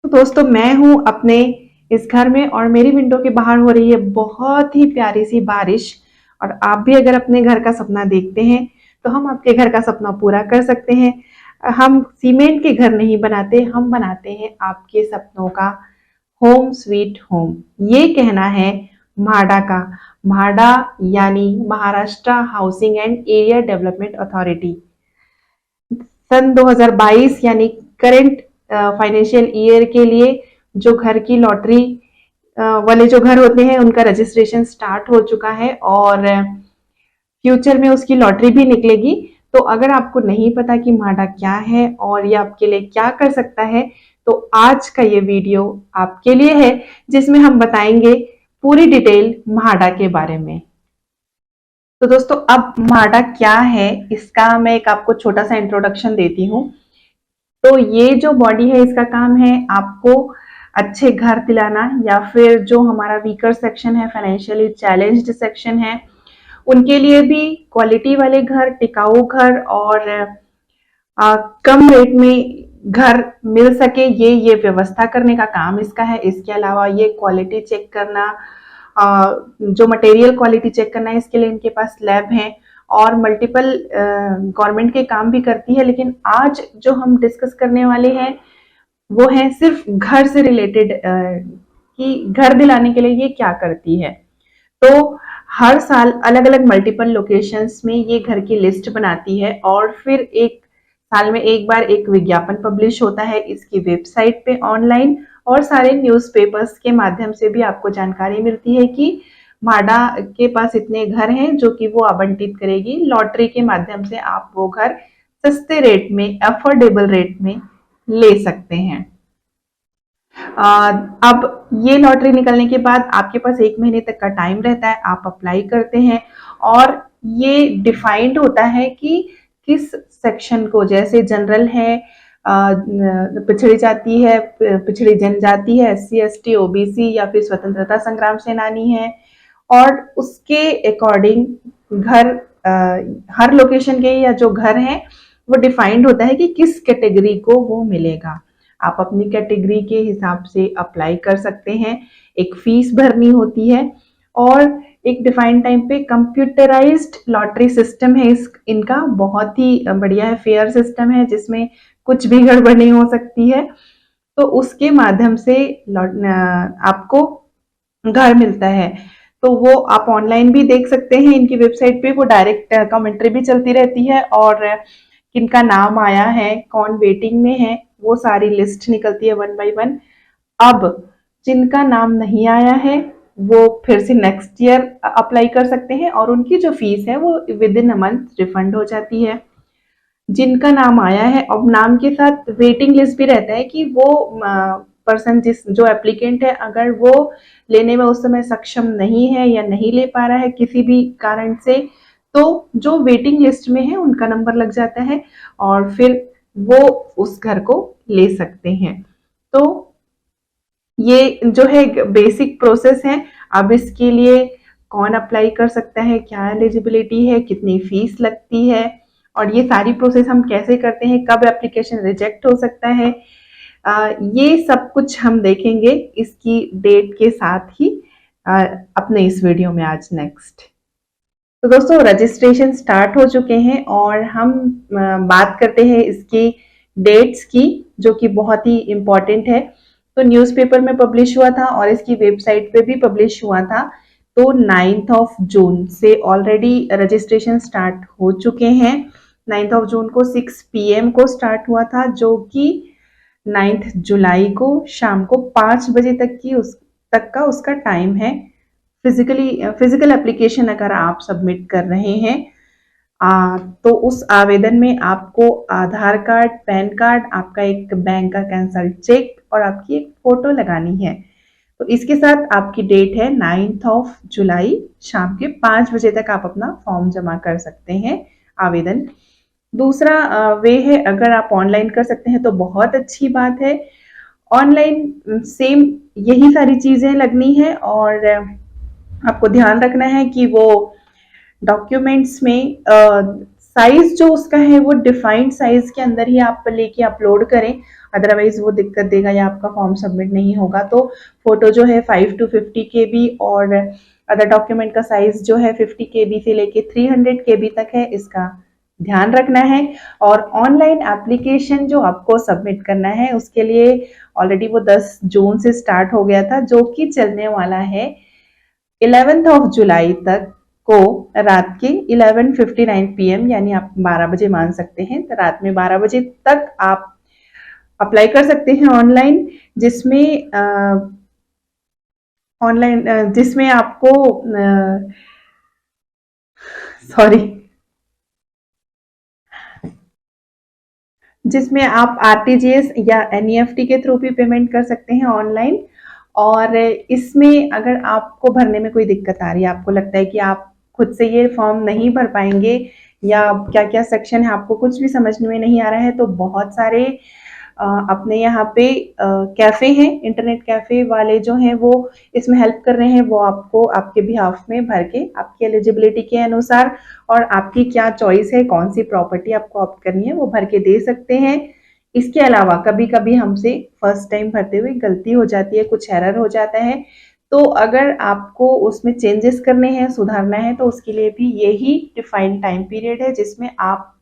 तो दोस्तों मैं हूँ अपने इस घर में और मेरी विंडो के बाहर हो रही है बहुत ही प्यारी सी बारिश। और आप भी अगर अपने घर का सपना देखते हैं तो हम आपके घर का सपना पूरा कर सकते हैं। हम सीमेंट के घर नहीं बनाते, हम बनाते हैं आपके सपनों का होम स्वीट होम। ये कहना है म्हाडा का। म्हाडा यानी Maharashtra housing and area development authority. सन 2022 यानी करंट फाइनेंशियल ईयर के लिए जो घर की लॉटरी वाले जो घर होते हैं उनका रजिस्ट्रेशन स्टार्ट हो चुका है और फ्यूचर में उसकी लॉटरी भी निकलेगी। तो अगर आपको नहीं पता कि म्हाडा क्या है और ये आपके लिए क्या कर सकता है, तो आज का ये वीडियो आपके लिए है, जिसमें हम बताएंगे पूरी डिटेल म्हाडा के बारे में। तो दोस्तों अब म्हाडा क्या है, इसका मैं एक आपको छोटा सा इंट्रोडक्शन देती हूँ। तो ये जो बॉडी है इसका काम है आपको अच्छे घर दिलाना, या फिर जो हमारा वीकर सेक्शन है, फाइनेंशियली चैलेंज्ड सेक्शन है, उनके लिए भी क्वालिटी वाले घर, टिकाऊ घर और कम रेट में घर मिल सके, ये व्यवस्था करने का काम इसका है। इसके अलावा ये क्वालिटी चेक करना, जो मटेरियल क्वालिटी चेक करना है, इसके लिए इनके पास लैब है और मल्टीपल गवर्नमेंट के काम भी करती है। लेकिन आज जो हम डिस्कस करने वाले हैं वो है सिर्फ घर से रिलेटेड, कि घर दिलाने के लिए ये क्या करती है। तो हर साल अलग अलग मल्टीपल लोकेशंस में ये घर की लिस्ट बनाती है और फिर एक साल में एक बार एक विज्ञापन पब्लिश होता है इसकी वेबसाइट पे ऑनलाइन, और सारे न्यूज़पेपर्स के माध्यम से भी आपको जानकारी मिलती है कि म्हाडा के पास इतने घर हैं जो कि वो आवंटित करेगी। लॉटरी के माध्यम से आप वो घर सस्ते रेट में, अफोर्डेबल रेट में ले सकते हैं। अब ये लॉटरी निकलने के बाद आपके पास 1 महीने तक का टाइम रहता है, आप अप्लाई करते हैं और ये डिफाइंड होता है कि किस सेक्शन को, जैसे जनरल है, पिछड़ी जाति है, पिछड़ी जनजाति है, SC ST OBC या फिर स्वतंत्रता संग्राम सेनानी है, और उसके अकॉर्डिंग घर हर लोकेशन के या जो घर हैं वो डिफाइंड होता है कि किस कैटेगरी को वो मिलेगा। आप अपनी कैटेगरी के हिसाब से अप्लाई कर सकते हैं। एक फीस भरनी होती है और एक डिफाइंड टाइम पे कंप्यूटराइज्ड लॉटरी सिस्टम है इनका बहुत ही बढ़िया है, फेयर सिस्टम है जिसमें कुछ भी गड़बड़ नहीं हो सकती है। तो उसके माध्यम से आपको घर मिलता है। तो वो आप ऑनलाइन भी देख सकते हैं इनकी वेबसाइट पे, वो डायरेक्ट कमेंट्री भी चलती रहती है और किनका नाम आया है, कौन वेटिंग में है, वो सारी लिस्ट निकलती है 1 बाय 1। अब जिनका नाम नहीं आया है वो फिर से नेक्स्ट ईयर अप्लाई कर सकते हैं और उनकी जो फीस है वो with in a month refund हो जाती है। जिनका नाम आया है, अब नाम के साथ वेटिंग लिस्ट भी रहता है कि वो पर्सन जो एप्लीकेंट है, अगर वो लेने में उस समय सक्षम नहीं है या नहीं ले पा रहा है किसी भी कारण से, तो जो वेटिंग लिस्ट में है उनका नंबर लग जाता है और फिर वो उस घर को ले सकते हैं। तो ये जो है बेसिक प्रोसेस है। अब इसके लिए कौन अप्लाई कर सकता है, क्या एलिजिबिलिटी है, कितनी फीस लगती है और ये सारी प्रोसेस हम कैसे करते हैं, कब एप्लीकेशन रिजेक्ट हो सकता है, ये सब कुछ हम देखेंगे इसकी डेट के साथ ही अपने इस वीडियो में आज नेक्स्ट। तो दोस्तों रजिस्ट्रेशन स्टार्ट हो चुके हैं और हम बात करते हैं इसकी डेट्स की, जो कि बहुत ही इम्पोर्टेंट है। तो न्यूज़पेपर में पब्लिश हुआ था और इसकी वेबसाइट पे भी पब्लिश हुआ था। तो 9 जून से ऑलरेडी रजिस्ट्रेशन स्टार्ट हो चुके हैं। 9 जून को 6 PM को स्टार्ट हुआ था, जो कि 9 जुलाई को शाम को 5 बजे तक का उसका टाइम है। फिजिकल एप्लीकेशन अगर आप सबमिट कर रहे हैं तो उस आवेदन में आपको आधार कार्ड, पैन कार्ड, आपका एक बैंक का कैंसल चेक और आपकी एक फोटो लगानी है। तो इसके साथ आपकी डेट है 9 जुलाई, शाम के 5 बजे तक आप अपना फॉर्म जमा कर सकते हैं, आवेदन। दूसरा वे है, अगर आप ऑनलाइन कर सकते हैं तो बहुत अच्छी बात है। ऑनलाइन सेम यही सारी चीजें लगनी है और आपको ध्यान रखना है कि वो डॉक्यूमेंट्स में साइज जो उसका है वो डिफाइंड साइज के अंदर ही आप लेके अपलोड करें, अदरवाइज वो दिक्कत देगा या आपका फॉर्म सबमिट नहीं होगा। तो फोटो जो है 5 to 50 KB और अदर डॉक्यूमेंट का साइज जो है 50 KB से लेके 300 KB तक है, इसका ध्यान रखना है। और ऑनलाइन एप्लीकेशन जो आपको सबमिट करना है उसके लिए ऑलरेडी वो 10 जून से स्टार्ट हो गया था, जो कि चलने वाला है 11 जुलाई तक को रात के 11:59 PM, यानी आप 12 बजे मान सकते हैं। तो रात में 12 बजे तक आप अप्लाई कर सकते हैं ऑनलाइन, जिसमें आपको सॉरी जिसमें आप आरटीजीएस या एनईएफटी के थ्रू भी पेमेंट कर सकते हैं ऑनलाइन। और इसमें अगर आपको भरने में कोई दिक्कत आ रही है, आपको लगता है कि आप खुद से ये फॉर्म नहीं भर पाएंगे या क्या क्या सेक्शन है आपको कुछ भी समझ में नहीं आ रहा है, तो बहुत सारे अपने यहाँ पे कैफे हैं, इंटरनेट कैफे वाले जो हैं वो इसमें हेल्प कर रहे हैं। वो आपको आपके बिहाफ में भर के आपकी एलिजिबिलिटी के अनुसार और आपकी क्या चॉइस है, कौन सी प्रॉपर्टी आपको ऑप्ट करनी है, वो भर के दे सकते हैं। इसके अलावा कभी कभी हमसे फर्स्ट टाइम भरते हुए गलती हो जाती है, कुछ एरर हो जाता है, तो अगर आपको उसमें चेंजेस करने हैं, सुधारना है, तो उसके लिए भी यही डिफाइंड टाइम पीरियड है जिसमें आप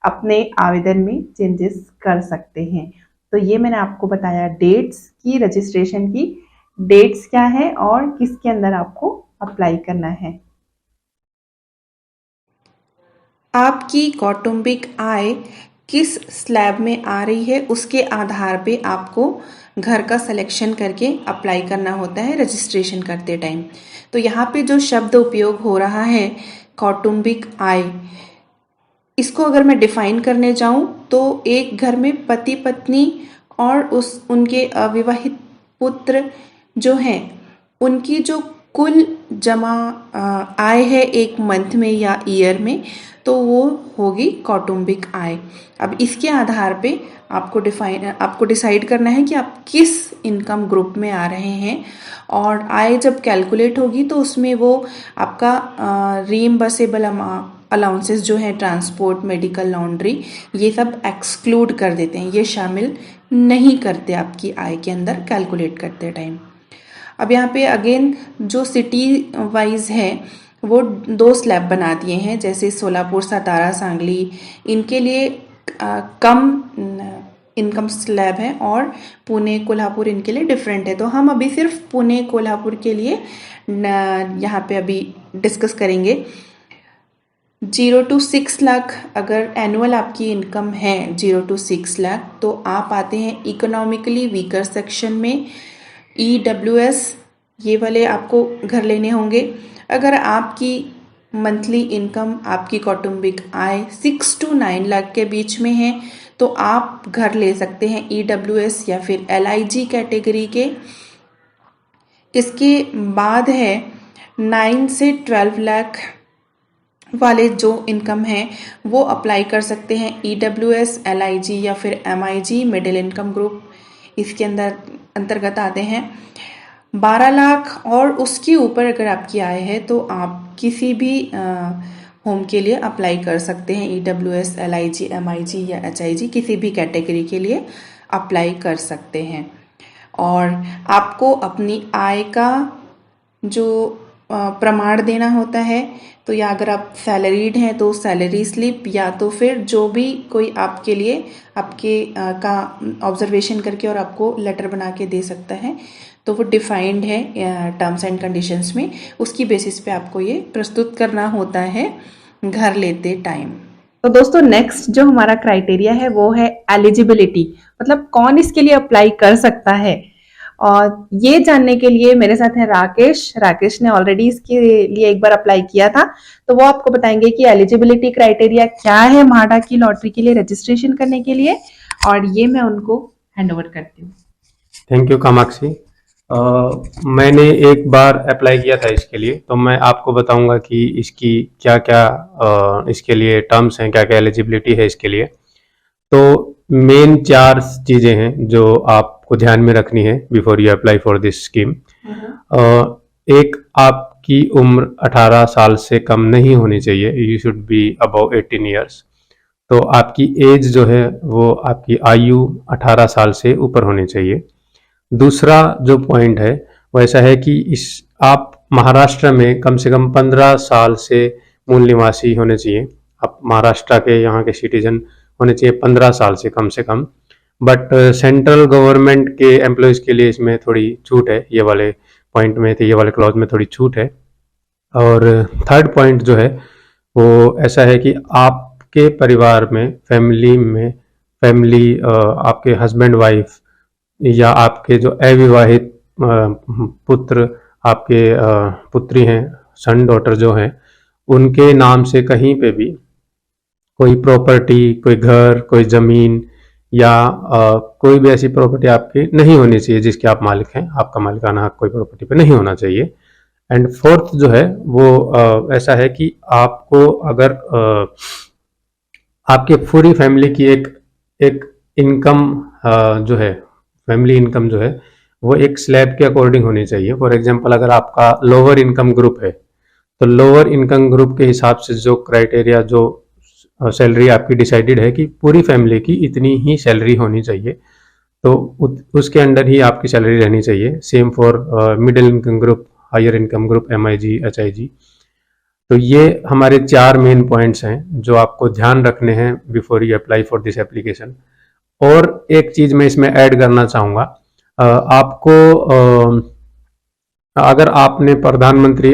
अपने आवेदन में चेंजेस कर सकते हैं। तो ये मैंने आपको बताया डेट्स की, रजिस्ट्रेशन की डेट्स क्या है और किसके अंदर आपको अप्लाई करना है। आपकी कौटुंबिक आय किस स्लैब में आ रही है उसके आधार पे आपको घर का सिलेक्शन करके अप्लाई करना होता है रजिस्ट्रेशन करते टाइम। तो यहाँ पे जो शब्द उपयोग हो रहा है कौटुंबिक आय, इसको अगर मैं डिफाइन करने जाऊं तो एक घर में पति पत्नी और उनके अविवाहित पुत्र जो हैं उनकी जो कुल जमा आय है एक मंथ में या ईयर में, तो वो होगी कौटुंबिक आय। अब इसके आधार पे आपको डिसाइड करना है कि आप किस इनकम ग्रुप में आ रहे हैं। और आय जब कैलकुलेट होगी तो उसमें वो आपका रीइंबर्सेबल अलाउंसेस जो है ट्रांसपोर्ट, मेडिकल, लॉन्ड्री, ये सब एक्सक्लूड कर देते हैं, ये शामिल नहीं करते आपकी आय के अंदर कैलकुलेट करते टाइम। अब यहाँ पे अगेन जो सिटी वाइज है वो 2 स्लैब बना दिए हैं, जैसे सोलापुर, सतारा, सांगली, इनके लिए कम इनकम स्लैब है और पुणे, कोल्हापुर इनके लिए डिफरेंट है। तो हम अभी सिर्फ पुणे, कोल्हापुर के लिए यहाँ पे अभी डिस्कस करेंगे। 0 to 6 लाख अगर एनुअल आपकी इनकम है 0 to 6 लाख, तो आप आते हैं इकोनॉमिकली वीकर सेक्शन में। EWS ये वाले आपको घर लेने होंगे। अगर आपकी मंथली इनकम, आपकी कौटुंबिक आय 6 to 9 लाख के बीच में है तो आप घर ले सकते हैं EWS या फिर LIG कैटेगरी के। इसके बाद है 9 से 12 लाख वाले जो इनकम है वो अप्लाई कर सकते हैं EWS, LIG या फिर MIG, मिडिल इनकम ग्रुप इसके अंतर्गत आते हैं। 12 लाख और उसके ऊपर अगर आपकी आय है तो आप किसी भी होम के लिए अप्लाई कर सकते हैं, EWS, LIG, MIG या HIG किसी भी कैटेगरी के लिए अप्लाई कर सकते हैं। और आपको अपनी आय का जो प्रमाण देना होता है, तो या अगर आप सैलरीड हैं तो सैलरी स्लिप, या तो फिर जो भी कोई आपके लिए आपके का ऑब्जर्वेशन करके और आपको लेटर बना के दे सकता है, तो वो डिफाइंड है टर्म्स एंड कंडीशंस में, उसकी बेसिस पे आपको ये प्रस्तुत करना होता है घर लेते टाइम। तो दोस्तों नेक्स्ट जो हमारा क्राइटेरिया है वो है एलिजिबिलिटी, मतलब कौन इसके लिए अप्लाई कर सकता है। और ये जानने के लिए मेरे साथ है राकेश ने ऑलरेडी इसके लिए एक बार अप्लाई किया था, तो वो आपको बताएंगे कि एलिजिबिलिटी क्राइटेरिया क्या है म्हाडा की लॉटरी के लिए रजिस्ट्रेशन करने के लिए। और ये मैं उनको हैंड ओवर करती हूँ। Thank you Kamakshi. मैंने एक बार अप्लाई किया था इसके लिए, तो मैं आपको बताऊंगा कि इसकी क्या क्या इसके लिए टर्म्स हैं, क्या क्या एलिजिबिलिटी है इसके लिए। तो मेन 4 चीज़ें हैं जो आपको ध्यान में रखनी है before you apply for this scheme. एक, आप आपकी उम्र 18 साल से कम नहीं होनी चाहिए, you should be above 18 years. तो आपकी एज जो है वो आपकी आयु 18 साल से ऊपर होनी चाहिए। दूसरा जो पॉइंट है वो ऐसा है कि इस आप महाराष्ट्र में कम से कम 15 साल से मूल निवासी होने चाहिए। आप महाराष्ट्र के यहाँ के सिटीजन होने चाहिए 15 साल से कम। बट सेंट्रल गवर्नमेंट के एम्प्लॉयज़ के लिए इसमें थोड़ी छूट है, ये वाले पॉइंट में, तो ये वाले क्लॉज में थोड़ी छूट है। और थर्ड पॉइंट जो है वो ऐसा है कि आपके परिवार में, फैमिली आपके हस्बैंड वाइफ या आपके जो अविवाहित पुत्र, आपके पुत्री हैं, सन डॉटर जो हैं, उनके नाम से कहीं पे भी कोई प्रॉपर्टी, कोई घर, कोई ज़मीन या कोई भी ऐसी प्रॉपर्टी आपकी नहीं होनी चाहिए जिसके आप मालिक हैं। आपका मालिकाना हक कोई प्रॉपर्टी पे नहीं होना चाहिए। एंड फोर्थ जो है वो ऐसा है कि आपको अगर आपके पूरी फैमिली की एक इनकम जो है, फैमिली इनकम जो है वो एक स्लैब के अकॉर्डिंग होनी चाहिए। फॉर एग्जांपल अगर आपका लोअर इनकम ग्रुप है तो लोअर इनकम ग्रुप के हिसाब से जो क्राइटेरिया, जो सैलरी आपकी डिसाइडेड है कि पूरी फैमिली की इतनी ही सैलरी होनी चाहिए, तो उसके अंडर ही आपकी सैलरी रहनी चाहिए। Same for middle income group, higher income group, MIG, HIG। तो ये हमारे 4 मेन पॉइंट्स हैं जो आपको ध्यान रखने हैं before you apply for this application. और एक चीज़ मैं इसमें ऐड करना चाहूँगा, आपको अगर आपने प्रधानमंत्री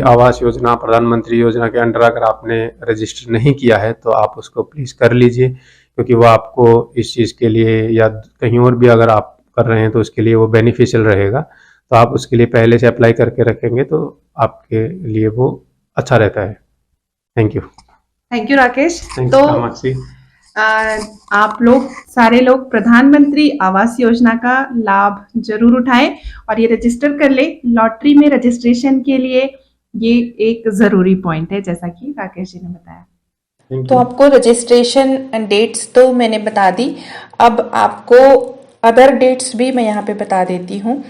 योजना के अंडर अगर आपने रजिस्टर नहीं किया है तो आप उसको प्लीज़ कर लीजिए, क्योंकि वो आपको इस चीज़ के लिए या कहीं और भी अगर आप कर रहे हैं तो उसके लिए वो बेनिफिशियल रहेगा। तो आप उसके लिए पहले से अप्लाई करके रखेंगे तो आपके लिए वो अच्छा रहता है। Thank you. Thank you Rakesh. Thanks तो कामाक्षी। आप लोग सारे लोग प्रधानमंत्री आवास योजना का लाभ जरूर उठाएं और ये रजिस्टर कर ले। लॉटरी में रजिस्ट्रेशन के लिए ये एक जरूरी पॉइंट है, जैसा कि राकेश जी ने बताया। तो आपको रजिस्ट्रेशन डेट्स तो मैंने बता दी, अब आपको अदर डेट्स भी मैं यहाँ पे बता देती हूँ।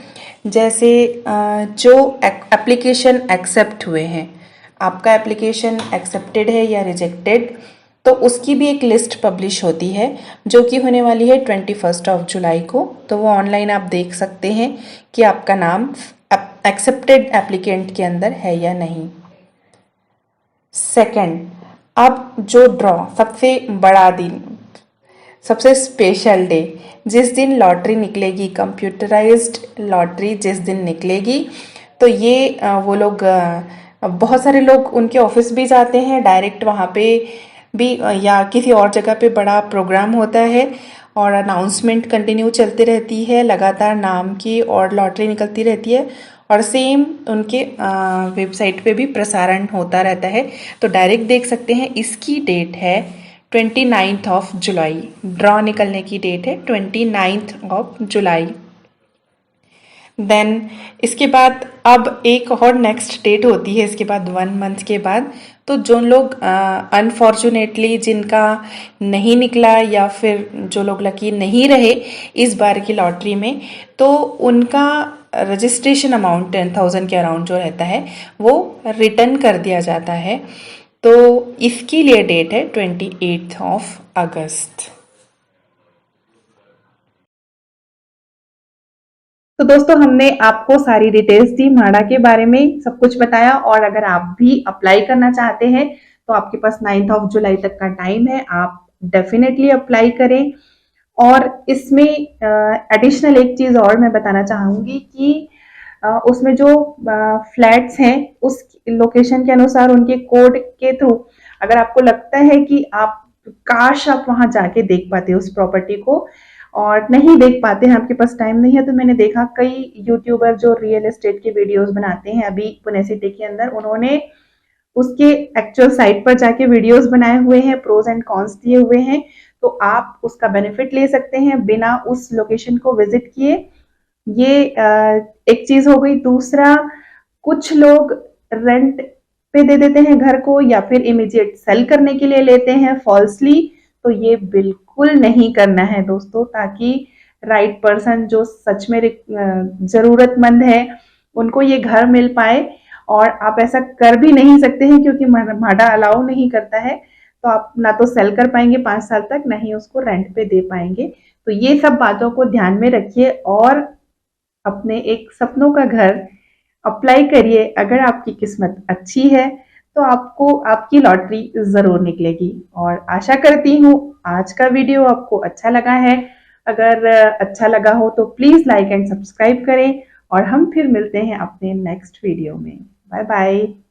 जैसे जो एप्लीकेशन एक्सेप्ट हुए हैं, आपका एप्लीकेशन एक्सेप्टेड है या रिजेक्टेड, तो उसकी भी एक लिस्ट पब्लिश होती है जो कि होने वाली है 21 जुलाई को। तो वो ऑनलाइन आप देख सकते हैं कि आपका नाम एक्सेप्टेड एप्लीकेंट के अंदर है या नहीं। सेकंड, अब जो ड्रॉ, सबसे बड़ा दिन, सबसे स्पेशल डे, जिस दिन लॉटरी निकलेगी, कंप्यूटराइज्ड लॉटरी जिस दिन निकलेगी, तो ये वो लोग, बहुत सारे लोग उनके ऑफिस भी जाते हैं डायरेक्ट वहाँ पे भी, या किसी और जगह पे बड़ा प्रोग्राम होता है और अनाउंसमेंट कंटिन्यू चलती रहती है लगातार नाम की, और लॉटरी निकलती रहती है और सेम उनके वेबसाइट पे भी प्रसारण होता रहता है। तो डायरेक्ट देख सकते हैं। इसकी डेट है 29 जुलाई, ड्रॉ निकलने की डेट है 29 जुलाई। देन इसके बाद अब एक और नेक्स्ट डेट होती है इसके बाद 1 मंथ के बाद। तो जो लोग अनफॉर्चुनेटली जिनका नहीं निकला या फिर जो लोग लकी नहीं रहे इस बार की लॉटरी में, तो उनका रजिस्ट्रेशन अमाउंट 10,000 के अराउंड जो रहता है वो रिटर्न कर दिया जाता है। तो इसके लिए डेट है 28 अगस्त। तो दोस्तों हमने आपको सारी डिटेल्स दी, माड़ा के बारे में सब कुछ बताया। और अगर आप भी अप्लाई करना चाहते हैं तो आपके पास 9 जुलाई तक का टाइम है, आप डेफिनेटली अप्लाई करें। और इसमें एडिशनल एक चीज और मैं बताना चाहूंगी कि उसमें जो फ्लैट्स हैं उस लोकेशन के अनुसार उनके कोड के थ्रू अगर आपको लगता है कि आप काश आप वहां जाके देख पाते उस प्रॉपर्टी को और नहीं देख पाते हैं, आपके पास टाइम नहीं है, तो मैंने देखा कई यूट्यूबर जो रियल एस्टेट के वीडियोस बनाते हैं अभी पुणे सिटी के अंदर, उन्होंने उसके एक्चुअल साइट पर जाके वीडियोस बनाए हुए हैं, प्रोज एंड कॉन्स दिए हुए हैं। तो आप उसका बेनिफिट ले सकते हैं बिना उस लोकेशन को विजिट किए। ये एक चीज हो गई। दूसरा, कुछ लोग रेंट पे दे देते हैं घर को या फिर इमीडिएट सेल करने के लिए लेते हैं फॉल्सली, तो ये बिल्कुल नहीं करना है दोस्तों, ताकि राइट पर्सन जो सच में जरूरतमंद है उनको ये घर मिल पाए। और आप ऐसा कर भी नहीं सकते हैं क्योंकि म्हाडा अलाउ नहीं करता है। तो आप ना तो सेल कर पाएंगे 5 साल तक, ना ही उसको रेंट पे दे पाएंगे। तो ये सब बातों को ध्यान में रखिए और अपने एक सपनों का घर अप्लाई करिए। अगर आपकी किस्मत अच्छी है तो आपको आपकी लॉटरी जरूर निकलेगी। और आशा करती हूँ आज का वीडियो आपको अच्छा लगा है। अगर अच्छा लगा हो तो प्लीज लाइक एंड सब्सक्राइब करें और हम फिर मिलते हैं अपने नेक्स्ट वीडियो में। Bye bye.